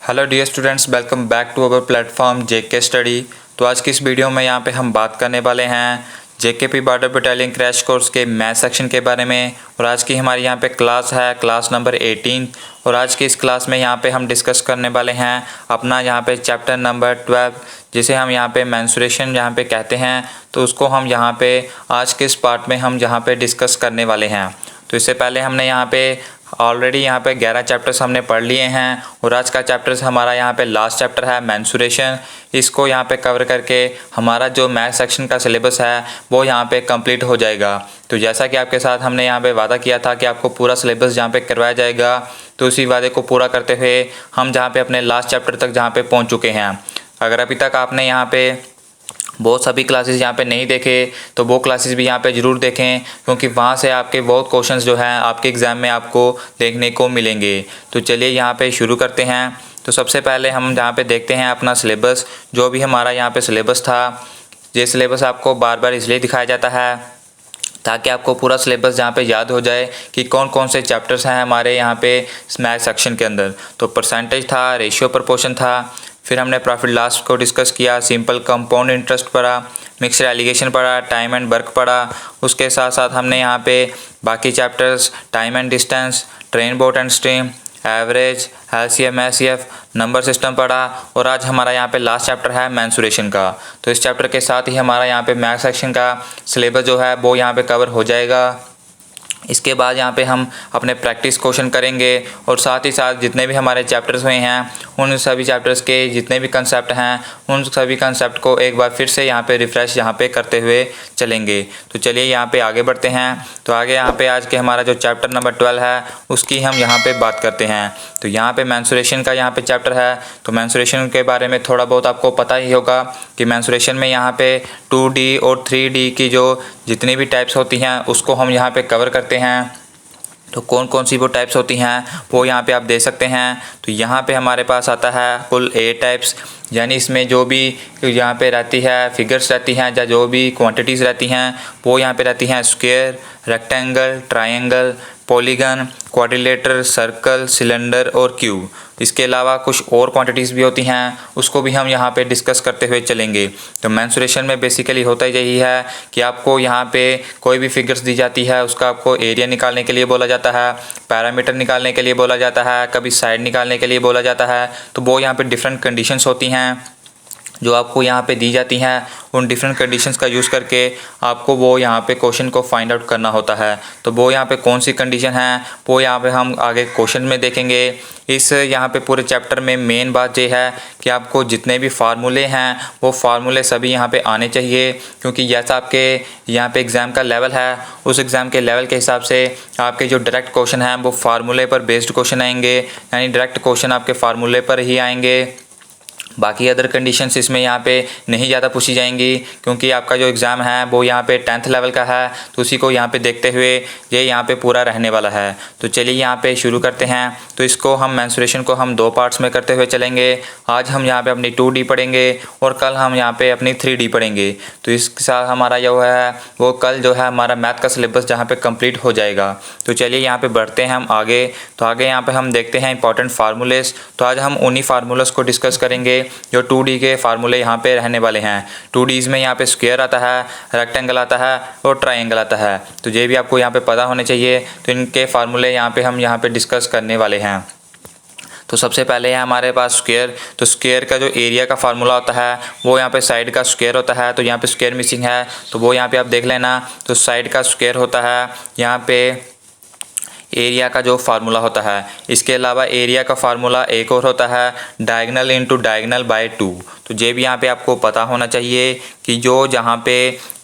Hello dear students, welcome back to our platform JK Study. तो आज की इस वीडियो में यहाँ पे हम बात करने वाले हैं JKP border battalion crash course के मैथ सेक्शन के बारे में। और आज की हमारी यहाँ पे क्लास है क्लास नंबर 18। और आज की इस क्लास में यहाँ पे हम डिस्कस करने वाले हैं अपना यहाँ पे चैप्टर नंबर 12, जिसे हम यहाँ पे मेंसुरेशन यहाँ पे कहते हैं। तो उसको हम यहाँ पे आज के इस पार्ट में हम यहाँ पे डिस्कस करने वाले हैं। तो इससे पहले हमने यहाँ पे ऑलरेडी यहाँ पे 11 चैप्टर्स हमने पढ़ लिए हैं और आज का चैप्टर्स हमारा यहाँ पे लास्ट चैप्टर है मेंसुरेशन। इसको यहाँ पे कवर करके हमारा जो मैथ सेक्शन का सिलेबस है वो यहाँ पे कंप्लीट हो जाएगा। तो जैसा कि आपके साथ हमने यहाँ पे वादा किया था कि आपको पूरा सिलेबस यहाँ पे करवाया जाएगा, तो उसी वादे को पूरा करते हुए हम जहाँ पे अपने लास्ट चैप्टर तक जहाँ पे पहुँच चुके हैं। अगर अभी तक आपने यहाँ पे बहुत सभी क्लासेस यहाँ पे नहीं देखे तो वो क्लासेस भी यहाँ पे ज़रूर देखें, क्योंकि वहाँ से आपके बहुत क्वेश्चंस जो हैं आपके एग्ज़ाम में आपको देखने को मिलेंगे। तो चलिए यहाँ पे शुरू करते हैं। तो सबसे पहले हम यहाँ पे देखते हैं अपना सिलेबस, जो भी हमारा यहाँ पे सिलेबस था। ये सिलेबस आपको बार बार इसलिए दिखाया जाता है ताकि आपको पूरा सिलेबस जहाँ पे याद हो जाए कि कौन कौन से चैप्टर्स हैं हमारे यहाँ पे मैथ सेक्शन के अंदर। तो परसेंटेज था, रेशियो प्रपोर्शन था, फिर हमने प्रॉफिट लॉस को डिस्कस किया, सिंपल कंपाउंड इंटरेस्ट पढ़ा, मिक्सड एलिगेशन पढ़ा, टाइम एंड वर्क पढ़ा। उसके साथ साथ हमने यहाँ पे बाकी chapters time and distance, train boat and stream, average, LCM, HCF, number system पढ़ा। और आज हमारा यहाँ पे लास्ट चैप्टर है मेंसुरेशन का। तो इस चैप्टर के साथ ही हमारा यहाँ पे मैथ सेक्शन का सिलेबस जो है वो यहाँ पे कवर हो जाएगा। इसके बाद यहाँ पे हम अपने प्रैक्टिस क्वेश्चन करेंगे और साथ ही साथ जितने भी हमारे चैप्टर्स हुए हैं उन सभी चैप्टर्स के जितने भी कंसेप्ट हैं उन सभी कंसेप्ट को एक बार फिर से यहाँ पे रिफ़्रेश यहाँ पे करते हुए चलेंगे। तो चलिए यहाँ पे आगे बढ़ते हैं। तो आगे यहाँ पे आज के हमारा जो चैप्टर नंबर 12 है उसकी हम यहाँ पे बात करते हैं। तो यहाँ पे मेंसुरेशन का यहाँ पे चैप्टर है। तो मेंसुरेशन के बारे में थोड़ा बहुत आपको पता ही होगा कि मेंसुरेशन में यहाँ पे 2D और 3D की जो जितनी भी टाइप्स होती हैं उसको हम यहाँ पे कवर करते हैं। तो कौन कौन सी वो टाइप्स होती हैं वो यहाँ पे आप देख सकते हैं। तो यहाँ पे हमारे पास आता है कुल 8 टाइप्स, यानी इसमें जो भी यहाँ पे रहती है फिगर्स रहती हैं या जो भी क्वांटिटीज़ रहती हैं वो यहाँ पे रहती हैं square, rectangle, triangle, polygon, quadrilateral, circle, cylinder और क्यूब। इसके अलावा कुछ और क्वांटिटीज़ भी होती हैं, उसको भी हम यहाँ पे डिस्कस करते हुए चलेंगे। तो मेंसुरेशन में बेसिकली होता यही है कि आपको यहाँ पे कोई भी फिगर्स दी जाती है उसका आपको एरिया निकालने के लिए बोला जाता है, पैरामीटर निकालने के लिए बोला जाता है, कभी साइड निकालने के लिए बोला जाता है। तो वो यहाँ पे डिफरेंट कंडीशंस होती हैं जो आपको यहाँ पे दी जाती हैं। उन डिफरेंट कंडीशंस का यूज़ करके आपको वो यहाँ पे क्वेश्चन को फाइंड आउट करना होता है। तो वो यहाँ पे कौन सी कंडीशन है वो यहाँ पे हम आगे क्वेश्चन में देखेंगे। इस यहाँ पे पूरे चैप्टर में मेन बात ये है कि आपको जितने भी फार्मूले हैं वो फार्मूले सभी यहाँ पे आने चाहिए, क्योंकि जैसा आपके यहाँ पे एग्ज़ाम का लेवल है उस एग्ज़ाम के लेवल के हिसाब से आपके जो डायरेक्ट क्वेश्चन हैं वो फार्मूले पर बेस्ड क्वेश्चन आएंगे, यानी डायरेक्ट क्वेश्चन आपके फार्मूले पर ही आएंगे। बाकी अदर कंडीशंस इसमें यहाँ पे नहीं ज़्यादा पूछी जाएंगी, क्योंकि आपका जो एग्ज़ाम है वो यहाँ पे 10th लेवल का है। तो उसी को यहाँ पे देखते हुए ये यहाँ पे पूरा रहने वाला है। तो चलिए यहाँ पे शुरू करते हैं। तो इसको हम मेंसुरेशन को हम 2 पार्ट्स में करते हुए चलेंगे। आज हम यहाँ पे अपनी 2D पढ़ेंगे और कल हम यहाँ पे अपनी 3D पढ़ेंगे। तो इसके साथ हमारा जो है वो कल जो है हमारा मैथ का सिलेबस जहाँ पे कंप्लीट हो जाएगा। तो चलिए यहाँ पे बढ़ते हैं हम आगे। तो आगे यहाँ पे हम देखते हैं इंपॉर्टेंट फार्मूलेस। तो आज हम उन्हीं फार्मूलस को डिस्कस करेंगे जो 2D के फार्मूले यहाँ पे रहने वाले हैं। 2Ds में यहाँ पे स्क्वायर आता है, रेक्टेंगल आता है और ट्रायंगल आता है। तो ये भी आपको यहाँ पे पता होने चाहिए। तो इनके फार्मूले यहाँ पे हम यहाँ पे डिस्कस करने वाले हैं। तो सबसे पहले है हमारे पास स्क्वायर। तो स्क्वायर का जो एरिया का फार्मूला होता है वो यहाँ पे साइड का स्क्वायर होता है। तो यहाँ पे स्क्वायर मिसिंग है तो वो यहाँ पे आप देख लेना। तो साइड का स्क्वायर होता है यहाँ पे एरिया का जो फार्मूला होता है। इसके अलावा एरिया का फार्मूला एक और होता है डायगनल इंटू डायगनल बाय 2। तो ये भी यहाँ पे आपको पता होना चाहिए कि जो जहाँ पे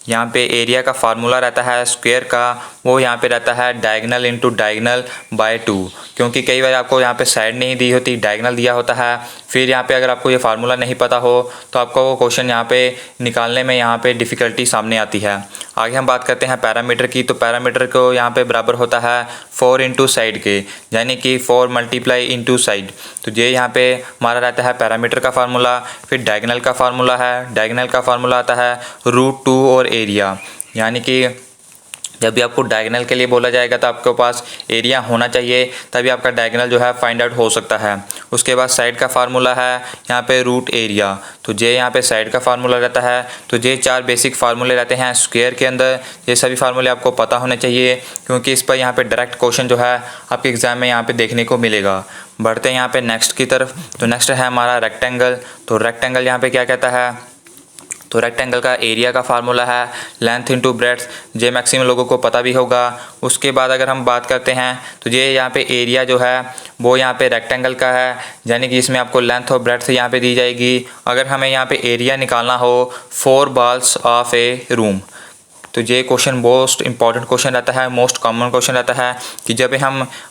यहाँ पे एरिया का फार्मूला रहता है स्क्वायर का वो यहाँ पे रहता है डायगनल इंटू डायगनल बाय 2, क्योंकि कई बार आपको यहाँ पे साइड नहीं दी होती, डायगनल दिया होता है। फिर यहाँ पे अगर आपको ये फार्मूला नहीं पता हो तो आपको वो क्वेश्चन यहाँ पे निकालने में यहाँ पे डिफ़िकल्टी सामने आती है। आगे हम बात करते हैं पैरामीटर की। तो पैरामीटर को यहाँ पे बराबर होता है 4 इंटू साइड के, यानी कि 4 मल्टीप्लाई इंटू साइड। तो ये यहाँ पे हमारा रहता है पैरामीटर का फार्मूला। फिर डायगनल का फार्मूला है, डायगनल का फार्मूला आता है √2 और एरिया, यानी कि जब भी आपको डायगोनल के लिए बोला जाएगा तो आपके पास एरिया होना चाहिए, तभी आपका डायगोनल जो है फाइंड आउट हो सकता है। उसके बाद साइड का फार्मूला है यहाँ पे रूट एरिया, तो जे यहाँ पे साइड का फार्मूला रहता है। तो ये 4 बेसिक फार्मूले रहते हैं स्क्वायर के अंदर। ये सभी फार्मूले आपको पता होने चाहिए, क्योंकि इस पर यहाँ पे डायरेक्ट क्वेश्चन जो है आपके एग्जाम में यहाँ पे देखने को मिलेगा। बढ़ते हैं यहाँ पे नेक्स्ट की तरफ। तो नेक्स्ट है हमारा रेक्टेंगल। तो रेक्टेंगल यहाँ पे क्या कहता है, तो रेक्टेंगल का एरिया का फार्मूला है लेंथ इंटू ब्रेड्थ। ये मैक्सिमम लोगों को पता भी होगा। उसके बाद अगर हम बात करते हैं तो ये यहाँ पे एरिया जो है वो यहाँ पे रेक्टेंगल का है, यानी कि इसमें आपको लेंथ और ब्रेड्थ यहाँ पे दी जाएगी। अगर हमें यहाँ पे एरिया निकालना हो 4 वॉल्स ऑफ ए रूम, तो ये क्वेश्चन मोस्ट इंपॉर्टेंट क्वेश्चन रहता है, मोस्ट कॉमन क्वेश्चन रहता है कि जब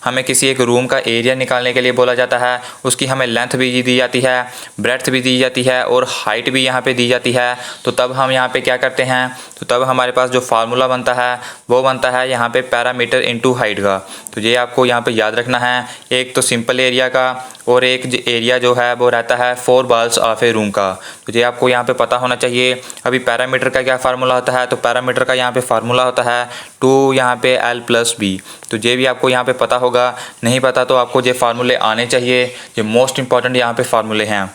हमें किसी एक रूम का एरिया निकालने के लिए बोला जाता है, उसकी हमें लेंथ भी दी जाती है, ब्रेड्थ भी दी जाती है और हाइट भी यहाँ पे दी जाती है, तो तब हम यहाँ पे क्या करते हैं, तो तब हमारे पास जो फार्मूला बनता है वो बनता है यहाँ पे पैरामीटर इंटू हाइट का। तो ये आपको यहाँ पे याद रखना है, एक तो सिंपल एरिया का और एक एरिया जो है वो रहता है 4 वॉल्स ऑफ ए रूम का। तो ये आपको यहाँ पे पता होना चाहिए। अभी पैरामीटर का क्या फार्मूला होता है, तो पैरामीटर का यहाँ पे फार्मूला होता है 2 यहाँ पे L + B। तो ये भी आपको यहाँ पे पता होगा, नहीं पता तो आपको ये फार्मूले आने चाहिए। ये मोस्ट इंपॉर्टेंट यहाँ पे फार्मूले हैं।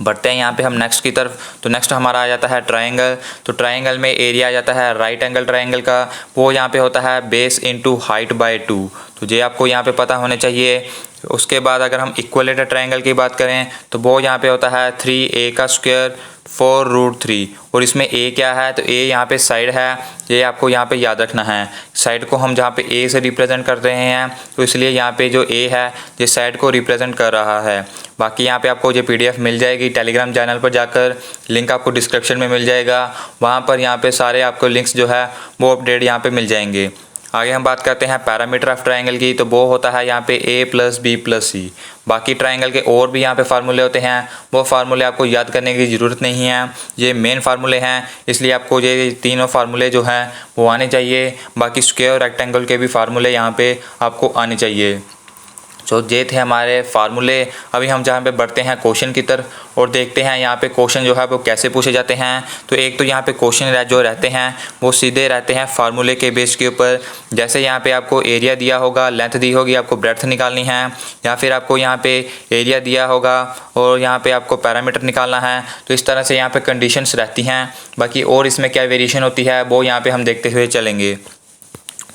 बढ़ते हैं यहाँ पे हम नेक्स्ट की तरफ। तो नेक्स्ट हमारा आ जाता है ट्रायंगल। तो ट्रायंगल में एरिया आ जाता है राइट एंगल ट्रायंगल का, वो यहाँ पे होता है बेस इंटू हाइट बाय 2। तो ये आपको यहाँ पे पता होने चाहिए। उसके बाद अगर हम इक्वलेटर ट्रायंगल की बात करें तो वो यहाँ पे होता है 3a का स्क्वायर 4√3। और इसमें a क्या है, तो a यहाँ पे साइड है, ये आपको यहाँ पे याद रखना है। साइड को हम जहाँ पे a से रिप्रेजेंट कर रहे हैं, तो इसलिए यहाँ पे जो a है ये साइड को रिप्रेजेंट कर रहा है। बाकी यहाँ पे आपको ये PDF मिल जाएगी टेलीग्राम चैनल पर जाकर, लिंक आपको डिस्क्रिप्शन में मिल जाएगा। वहाँ पर यहाँ पे सारे आपको लिंक्स जो है वो अपडेट यहाँ पे मिल जाएंगे। आगे हम बात करते हैं पैरामीटर ऑफ ट्रायंगल की। तो वो होता है यहाँ पे a + b + c। बाकी ट्रायंगल के और भी यहाँ पे फार्मूले होते हैं, वो फार्मूले आपको याद करने की ज़रूरत नहीं है, ये मेन फार्मूले हैं, इसलिए आपको ये तीनों फार्मूले जो हैं वो आने चाहिए। बाकी स्क्वायर और रेक्टेंगल के भी फार्मूले यहाँ पे आपको आने चाहिए। तो ये थे हमारे फार्मूले। अभी हम जहाँ पे बढ़ते हैं क्वेश्चन की तरफ और देखते हैं यहाँ पे क्वेश्चन जो है वो कैसे पूछे जाते हैं। तो एक तो यहाँ पे क्वेश्चन जो रहते हैं वो सीधे रहते हैं फार्मूले के बेस के ऊपर। जैसे यहाँ पे आपको एरिया दिया होगा, लेंथ दी होगी, आपको ब्रेड्थ निकालनी है, या फिर आपको यहाँ पे एरिया दिया होगा और यहाँ पे आपको पैरामीटर निकालना है। तो इस तरह से यहाँ पे कंडीशंस रहती हैं। बाकी और इसमें क्या वेरिएशन होती है वो यहाँ पे हम देखते हुए चलेंगे।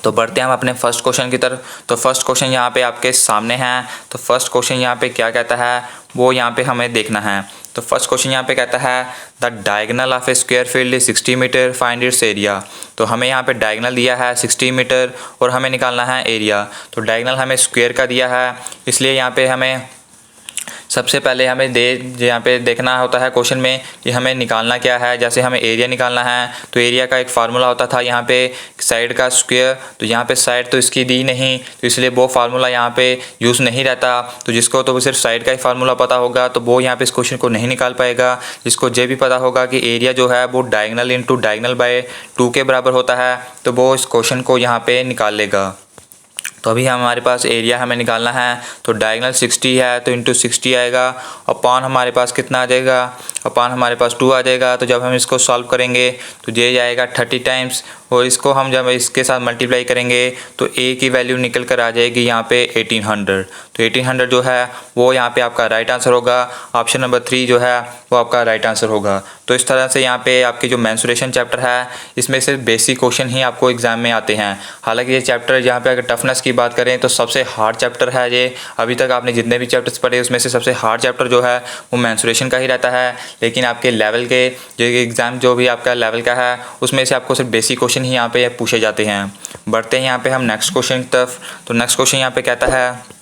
तो बढ़ते हैं हम अपने फर्स्ट क्वेश्चन की तरफ। तो फर्स्ट क्वेश्चन यहाँ पे आपके सामने है। तो फर्स्ट क्वेश्चन यहाँ पे क्या कहता है वो यहाँ पे हमें देखना है। तो फर्स्ट क्वेश्चन यहाँ पे कहता है the diagonal of a square field is 60 metre, find its area. तो हमें यहाँ पे डायगोनल दिया है 60 मीटर और हमें निकालना है एरिया। तो डायगोनल हमें स्क्वायर का दिया है, इसलिए यहाँ पे हमें सबसे पहले हमें यहाँ पे देखना होता है क्वेश्चन में कि हमें निकालना क्या है। जैसे हमें एरिया निकालना है तो एरिया का एक फार्मूला होता था यहाँ पे साइड का स्क्वायर। तो यहाँ पे साइड तो इसकी दी नहीं, तो इसलिए वो फार्मूला यहाँ पे यूज़ नहीं रहता। तो जिसको तो सिर्फ साइड का ही फार्मूला पता होगा तो वो यहाँ पे इस क्वेश्चन को नहीं निकाल पाएगा। जिसको ये भी पता होगा कि एरिया जो है वो डायगोनल इंटू डायगोनल बाय 2 के बराबर होता है, तो वो इस क्वेश्चन को यहाँ पे निकाल लेगा। तो अभी हमारे पास एरिया हमें निकालना है। तो डायगोनल 60 है तो इंटू 60 आएगा, अपॉन हमारे पास कितना आ जाएगा, अपॉन हमारे पास 2 आ जाएगा। तो जब हम इसको सॉल्व करेंगे तो ये जाएगा 30 टाइम्स, और इसको हम जब इसके साथ मल्टीप्लाई करेंगे तो a की वैल्यू निकल कर आ जाएगी यहाँ पे 1800। तो 1800 जो है वो यहाँ पे आपका राइट आंसर होगा। ऑप्शन नंबर 3 जो है वो आपका राइट आंसर होगा। तो इस तरह से यहाँ पे आपकी जो मेंसुरेशन चैप्टर है इसमें सिर्फ बेसिक क्वेश्चन ही आपको एग्जाम में आते हैं। हालांकि ये चैप्टर यहाँ पे अगर टफनेस की बात करें तो सबसे हार्ड चैप्टर है ये। अभी तक आपने जितने भी चैप्टर्स पढ़े उसमें से सबसे हार्ड चैप्टर जो है वो मेंसुरेशन का ही रहता है। लेकिन आपके लेवल के जो एग्ज़ाम जो भी आपका लेवल का है उसमें से आपको सिर्फ बेसिक क्वेश्चन ही यहाँ पे पूछे जाते हैं। बढ़ते हैं यहाँ पे हम नेक्स्ट क्वेश्चन की तरफ। तो नेक्स्ट क्वेश्चन यहाँ पे कहता है,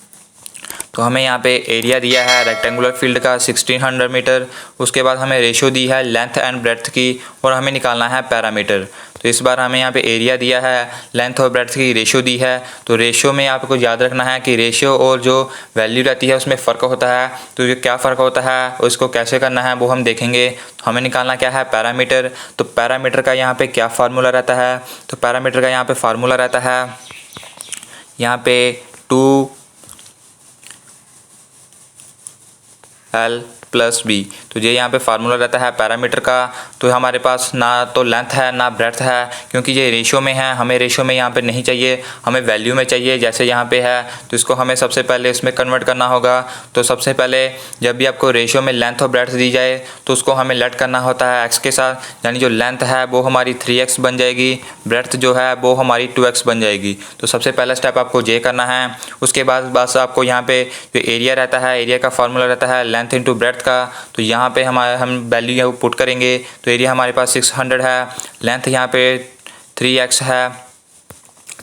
तो हमें यहाँ पे एरिया दिया है रेक्टेंगुलर फील्ड का 1600 मीटर। उसके बाद हमें रेशियो दी है लेंथ एंड ब्रेड्थ की और हमें निकालना है पैरामीटर। तो इस बार हमें यहाँ पे एरिया दिया है, लेंथ और ब्रेड्थ की रेशियो दी है। तो रेशियो में आपको याद रखना है कि रेशियो और जो वैल्यू रहती है उसमें फ़र्क होता है। तो ये क्या फ़र्क होता है और इसको कैसे करना है वो हम देखेंगे। तो हमें निकालना क्या है पैरामीटर। तो पैरामीटर का यहाँ पे क्या फार्मूला रहता है, तो पैरामीटर का यहाँ पे फार्मूला रहता है यहाँ पे 2L प्लस बी। तो ये यहाँ पे फार्मूला रहता है पैरामीटर का। तो हमारे पास ना तो लेंथ है ना ब्रेड्थ है, क्योंकि ये रेशियो में है। हमें रेशियो में यहाँ पे नहीं चाहिए, हमें वैल्यू में चाहिए जैसे यहाँ पे है। तो इसको हमें सबसे पहले इसमें कन्वर्ट करना होगा। तो सबसे पहले जब भी आपको रेशियो में लेंथ और ब्रेड्थ दी जाए तो उसको हमें लेट करना होता है एक्स के साथ, यानी जो लेंथ है वो हमारी 3x बन जाएगी, ब्रेड्थ जो है वो हमारी 2x बन जाएगी। तो सबसे पहला स्टेप आपको ये करना है। उसके बाद बस आपको यहाँ पे जो एरिया रहता है, एरिया का फार्मूला रहता है लेंथ इंटू ब्रेड्थ का। तो यहाँ पे हम वैल्यू पुट करेंगे। तो एरिया हमारे पास 600 है, लेंथ यहाँ पे 3x है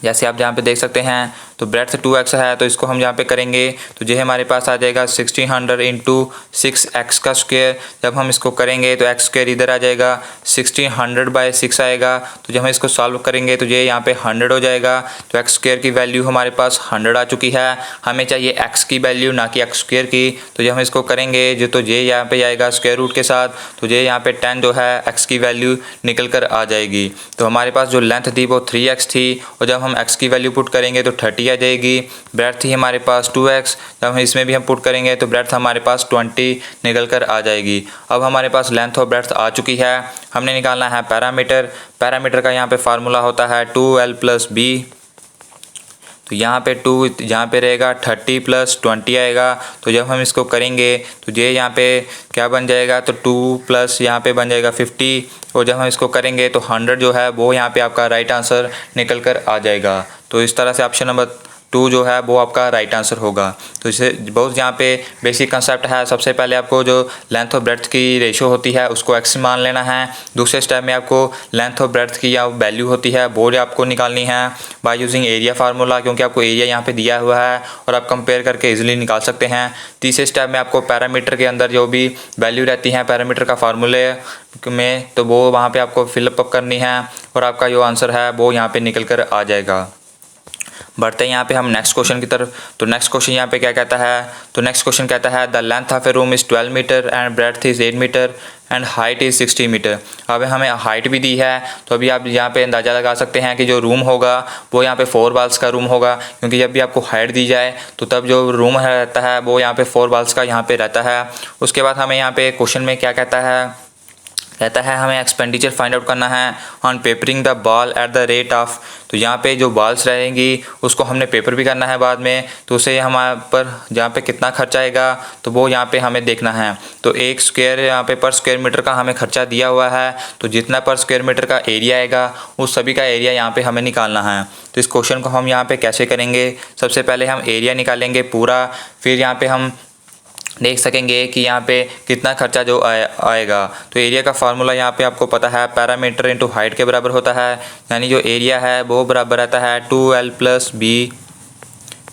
जैसे आप यहाँ पे देख सकते हैं। तो ब्रेड्थ 2x है, तो इसको हम यहाँ पे करेंगे तो ये हमारे पास आ जाएगा 1600 इंटू 6x का स्क्वायर। जब हम इसको करेंगे तो x स्क्वायर इधर आ जाएगा, 1600/6 आएगा। तो जब हम इसको सॉल्व करेंगे तो ये यहाँ पे 100 हो जाएगा। तो x स्क्वायर की वैल्यू हमारे पास 100 आ चुकी है। हमें चाहिए x की वैल्यू, ना कि x स्क्वायर की। तो जब हम इसको करेंगे जो तो ये यहाँ पे आएगा स्क्वायर रूट के साथ। तो ये यहाँ पे 10 जो है x की वैल्यू निकल कर आ जाएगी। तो हमारे पास जो लेंथ थी वो 3x थी, और जब हम x की वैल्यू पुट करेंगे तो 30 आ जाएगी। ब्रेड्थ थी हमारे पास 2x, जब हम इसमें भी हम पुट करेंगे तो ब्रेड्थ हमारे पास 20 निकल कर आ जाएगी। अब हमारे पास लेंथ और ब्रेड्थ आ चुकी है। हमने निकालना है पैरामीटर। पैरामीटर का यहाँ पे फार्मूला होता है 2l + b। तो यहाँ पे 2 यहाँ पे रहेगा, 30 + 20 आएगा। तो जब हम इसको करेंगे तो ये यहाँ पे क्या बन जाएगा, तो 2 प्लस यहाँ पे बन जाएगा 50। और जब हम इसको करेंगे तो 100 जो है वो यहाँ पे आपका राइट आंसर निकल कर आ जाएगा। तो इस तरह से ऑप्शन नंबर 2 जो है वो आपका राइट आंसर होगा। तो इसे बहुत यहाँ पे बेसिक कंसेप्ट है। सबसे पहले आपको जो लेंथ और ब्रेड्थ की रेशियो होती है उसको x मान लेना है। दूसरे स्टेप में आपको लेंथ और ब्रेड्थ की या वैल्यू होती है वो आपको निकालनी है बाय यूजिंग एरिया फार्मूला, क्योंकि आपको एरिया यहाँ पे दिया हुआ है और आप कंपेयर करके इजीली निकाल सकते हैं। तीसरे स्टेप में आपको पैरामीटर के अंदर जो भी वैल्यू रहती है पैरामीटर का फार्मूले में, तो वो वहाँ पर आपको फिलअप करनी है और आपका जो आंसर है वो यहाँ पर निकल कर आ जाएगा। बढ़ते हैं यहाँ पे हम नेक्स्ट क्वेश्चन की तरफ। तो नेक्स्ट क्वेश्चन यहाँ पे क्या कहता है, तो नेक्स्ट क्वेश्चन कहता है the length of a room is 12 metre and breadth is 8 metre and height is 60 metre. अब हमें हाइट भी दी है, तो अभी आप यहाँ पे अंदाज़ा लगा सकते हैं कि जो रूम होगा वो यहाँ पे 4 वॉल्स का रूम होगा, क्योंकि जब भी आपको हाइट दी जाए तो तब जो रूम रहता है वो यहाँ पे 4 वॉल्स का यहाँ पे रहता है। उसके बाद हमें यहाँ पे क्वेश्चन में क्या कहता है हमें एक्सपेंडिचर फाइंड आउट करना है on papering the ball at the rate of. तो यहाँ पे जो बॉल्स रहेंगी उसको हमने पेपर भी करना है बाद में, तो उसे हमारे पर यहाँ पे कितना खर्चा आएगा तो वो यहाँ पे हमें देखना है। तो एक स्क्वायर यहाँ पे पर स्क्वायर मीटर का हमें खर्चा दिया हुआ है, तो जितना पर स्क्वायर मीटर का एरिया आएगा उस सभी का एरिया यहाँ पे हमें निकालना है। तो इस क्वेश्चन को हम यहाँ पे कैसे करेंगे, सबसे पहले हम एरिया निकालेंगे पूरा, फिर यहाँ पे हम देख सकेंगे कि यहाँ पे कितना खर्चा जो आएगा। तो एरिया का फार्मूला यहाँ पे आपको पता है पैरामीटर इंटू हाइट के बराबर होता है, यानी जो एरिया है वो बराबर रहता है 2l + b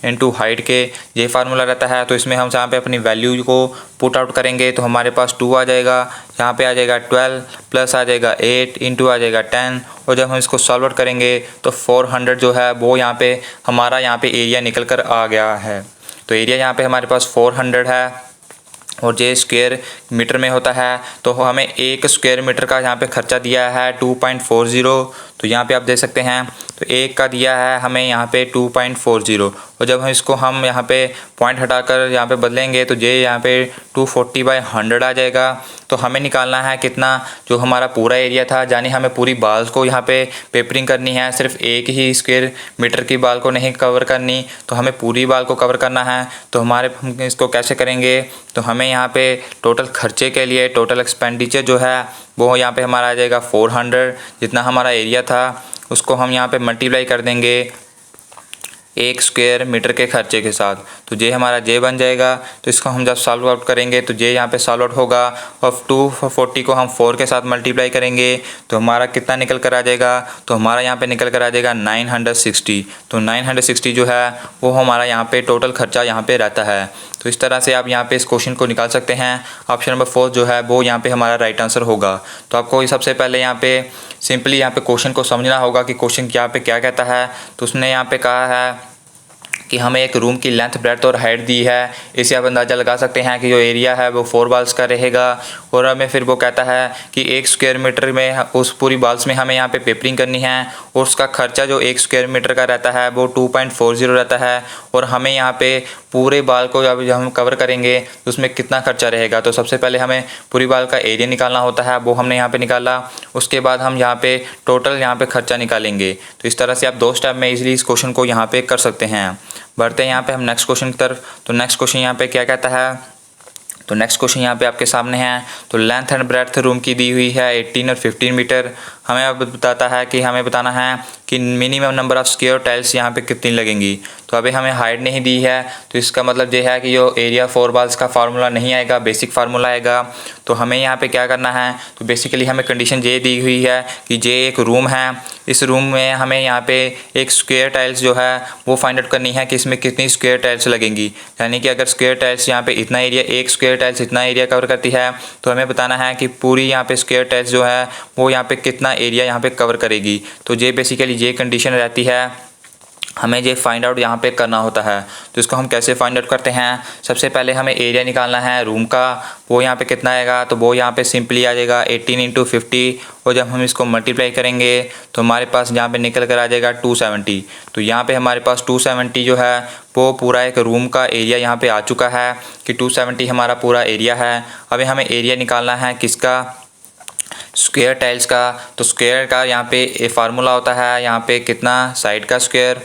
इंटू हाइट के, ये फार्मूला रहता है। तो इसमें हम यहाँ पे अपनी वैल्यू को पुट आउट करेंगे तो हमारे पास 2 आ जाएगा, यहाँ पे आ जाएगा 12 प्लस आ जाएगा 8 इंटू आ जाएगा 10। और जब हम इसको सॉल्व करेंगे तो 400 जो है वो यहाँ पे हमारा यहाँ पे एरिया निकल कर आ गया है। तो एरिया यहाँ पे हमारे पास 400 है और जे स्क्वायर मीटर में होता है, तो हमें 1 स्क्वायर मीटर का यहाँ पे खर्चा दिया है 2.40। तो यहाँ पे आप देख सकते हैं तो 1 का दिया है हमें यहाँ पे 2.40, और जब हम इसको हम यहाँ पे पॉइंट हटाकर यहाँ पे बदलेंगे तो ये यहाँ पे 240/100 आ जाएगा। तो हमें निकालना है कितना, जो हमारा पूरा एरिया था, यानी हमें पूरी बाल्स को यहाँ पे पेपरिंग करनी है, सिर्फ एक ही स्क्वायर मीटर की बाल को नहीं कवर करनी, तो हमें पूरी बाल को कवर करना है। तो हम इसको कैसे करेंगे, तो हमें यहाँ पे टोटल खर्चे के लिए टोटल एक्सपेंडिचर जो है वो यहाँ पे हमारा आ जाएगा 400, जितना हमारा एरिया था उसको हम यहाँ पे मल्टीप्लाई कर देंगे 1 स्क्वायर मीटर के खर्चे के साथ। तो ये हमारा जे बन जाएगा। तो इसको हम जब सॉल्व आउट करेंगे तो जे यहाँ पे सॉल्व आउट होगा, और 240 को हम 4 के साथ मल्टीप्लाई करेंगे तो हमारा कितना निकल कर आ जाएगा, तो हमारा यहाँ पे निकल कर आ जाएगा 960। तो 960 जो है वो हमारा यहाँ पे टोटल खर्चा यहाँ पे रहता है। तो इस तरह से आप यहाँ पे इस क्वेश्चन को निकाल सकते हैं। ऑप्शन नंबर 4 जो है वो यहाँ पे हमारा राइट आंसर होगा। तो आपको सबसे पहले यहाँ पे सिंपली यहाँ पे क्वेश्चन को समझना होगा कि क्वेश्चन यहाँ पे क्या कहता है। तो उसने यहाँ पे कहा है कि हमें एक रूम की लेंथ ब्रेड्थ और हाइट दी है। इससे आप अंदाज़ा लगा सकते हैं कि जो एरिया है वो 4 बाल्स का रहेगा। और हमें फिर वो कहता है कि 1 स्क्वायर मीटर में उस पूरी बाल्स में हमें यहाँ पे पेपरिंग करनी है और उसका खर्चा जो 1 स्क्वायर मीटर का रहता है वो 2.40 रहता है। और हमें यहाँ पे पूरे बाल को जब हम कवर करेंगे तो उसमें कितना खर्चा रहेगा। तो सबसे पहले हमें पूरी बाल का एरिया निकालना होता है, वो हमने यहाँ पे निकाला। उसके बाद हम यहाँ पे टोटल यहाँ पे खर्चा निकालेंगे। तो इस तरह से आप 2 स्टेप में इजीली इस क्वेश्चन को यहाँ पे कर सकते हैं। बढ़ते हैं यहाँ पे हम नेक्स्ट क्वेश्चन की तरफ। तो नेक्स्ट क्वेश्चन यहाँ पे क्या कहता है, तो नेक्स्ट क्वेश्चन यहाँ पे आपके सामने है। तो लेंथ एंड ब्रेड्थ रूम की दी हुई है 18 और 15 मीटर। हमें अब बताता है कि हमें बताना है कि minimum number of square tiles यहाँ पे कितनी लगेंगी। तो अभी हमें हाइट नहीं दी है, तो इसका मतलब ये है कि जो एरिया 4 बाल्स का फार्मूला नहीं आएगा, बेसिक फार्मूला आएगा। तो हमें यहाँ पे क्या करना है, तो बेसिकली हमें कंडीशन ये दी हुई है कि ये एक रूम है, इस रूम में हमें यहाँ पे एक स्क्वायर टाइल्स जो है वो फाइंड आउट करनी है कि इसमें कितनी स्क्वायर टाइल्स लगेंगी। यानी कि अगर स्क्वायर टाइल्स यहाँ पे इतना एरिया, एक स्क्वायर टाइल्स इतना एरिया कवर करती है, तो हमें बताना है कि पूरी यहाँ पे स्क्वायर टाइल्स जो है वो यहाँ पे कितना एरिया यहाँ पे कवर करेगी। तो ये बेसिकली ये कंडीशन रहती है, हमें ये फाइंड आउट यहाँ पे करना होता है। तो इसको हम कैसे फाइंड आउट करते हैं, सबसे पहले हमें एरिया निकालना है रूम का, वो यहाँ पे कितना आएगा। तो वो यहाँ पे सिंपली आ जाएगा 18 × 50। और जब हम इसको मल्टीप्लाई करेंगे तो हमारे पास यहाँ पे निकल कर आ जाएगा 270। तो यहाँ पे हमारे पास 270 जो है वो पूरा एक रूम का एरिया यहाँ पे आ चुका है कि 270 हमारा पूरा एरिया है। अभी हमें एरिया निकालना है किसका, स्क्वायर टाइल्स का। तो स्क्वायर का यहाँ पे फार्मूला होता है, यहाँ पे कितना, साइड का स्क्वायर।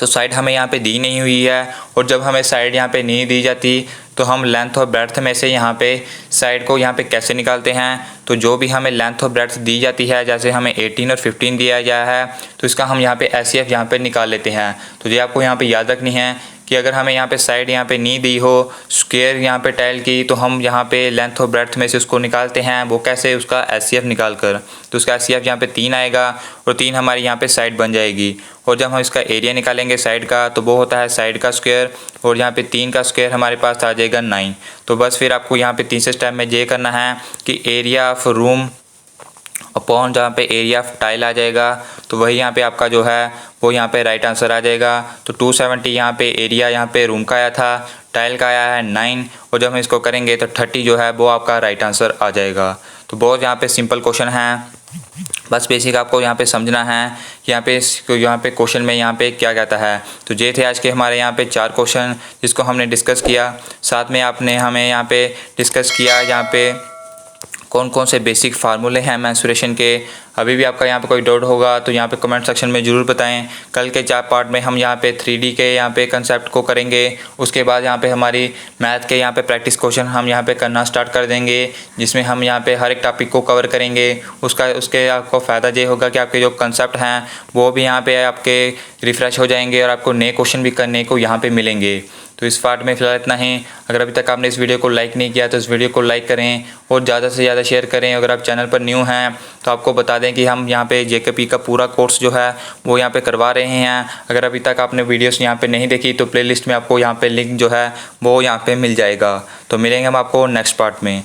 तो साइड हमें यहाँ पे दी नहीं हुई है, और जब हमें साइड यहाँ पे नहीं दी जाती तो हम लेंथ और ब्रेड्थ में से यहाँ पे साइड को यहाँ पे कैसे निकालते हैं। तो जो भी हमें लेंथ और ब्रेड्थ दी जाती है, जैसे हमें 18 और 15 दिया गया है, तो इसका हम यहाँ पे SCF यहाँ पे निकाल लेते हैं। तो ये आपको यहाँ पे याद रखनी है कि अगर हमें यहाँ पे साइड यहाँ पे नहीं दी हो स्क्वायर यहाँ पे टाइल की, तो हम यहाँ पे लेंथ और ब्रेड्थ में से उसको निकालते हैं। वो कैसे, उसका SCF निकाल कर। तो उसका SCF यहाँ पे 3 आएगा और 3 हमारी यहाँ पे साइड बन जाएगी। और जब हम इसका एरिया निकालेंगे साइड का, तो वो होता है साइड का स्क्वायर, और यहाँ पे 3 का स्क्वायर हमारे पास आ जाएगा 9। तो बस फिर आपको यहाँ पे तीसरे स्टेप में ये करना है कि एरिया ऑफ रूम अपॉन जहाँ पे एरिया ऑफ टाइल आ जाएगा, तो वही यहाँ पे आपका जो है वो यहाँ पे राइट आंसर आ जाएगा। तो 270 यहाँ पे एरिया यहाँ पे रूम का आया था, टाइल का आया है 9, और जब हम इसको करेंगे तो 30 जो है वो आपका राइट आंसर आ जाएगा। तो बहुत यहाँ पे सिंपल क्वेश्चन है, बस बेसिक आपको यहाँ पे समझना है यहाँ पे क्वेश्चन में यहाँ पे क्या कहता है। तो ये थे आज के हमारे यहाँ पे 4 क्वेश्चन जिसको हमने डिस्कस किया। साथ में आपने हमें यहाँ पे डिस्कस किया यहाँ पे कौन कौन से बेसिक फार्मूले हैं मेंसुरेशन के। अभी भी आपका यहाँ पे कोई डाउट होगा तो यहाँ पे कमेंट सेक्शन में ज़रूर बताएं। कल के 4 पार्ट में हम यहाँ पे 3D के यहाँ पे कंसेप्ट को करेंगे। उसके बाद यहाँ पे हमारी मैथ के यहाँ पे प्रैक्टिस क्वेश्चन हम यहाँ पे करना स्टार्ट कर देंगे, जिसमें हम यहाँ पे हर एक टॉपिक को कवर करेंगे। उसके आपको फ़ायदा ये होगा कि आपके जो कंसेप्ट हैं वो भी यहाँ पे आपके रिफ़्रेश हो जाएंगे और आपको नए क्वेश्चन भी करने को यहाँ पे मिलेंगे। तो इस पार्ट में फ़िलहाल इतना ही। अगर अभी तक आपने इस वीडियो को लाइक नहीं किया तो इस वीडियो को लाइक करें और ज़्यादा से ज़्यादा शेयर करें। अगर आप चैनल पर न्यू हैं तो आपको बता दें कि हम यहाँ पे JKP का पूरा कोर्स जो है वो यहाँ पे करवा रहे हैं। अगर अभी तक आपने वीडियोस यहाँ पे नहीं देखी तो प्लेलिस्ट में आपको यहाँ पे लिंक जो है वो यहाँ पे मिल जाएगा। तो मिलेंगे हम आपको नेक्स्ट पार्ट में।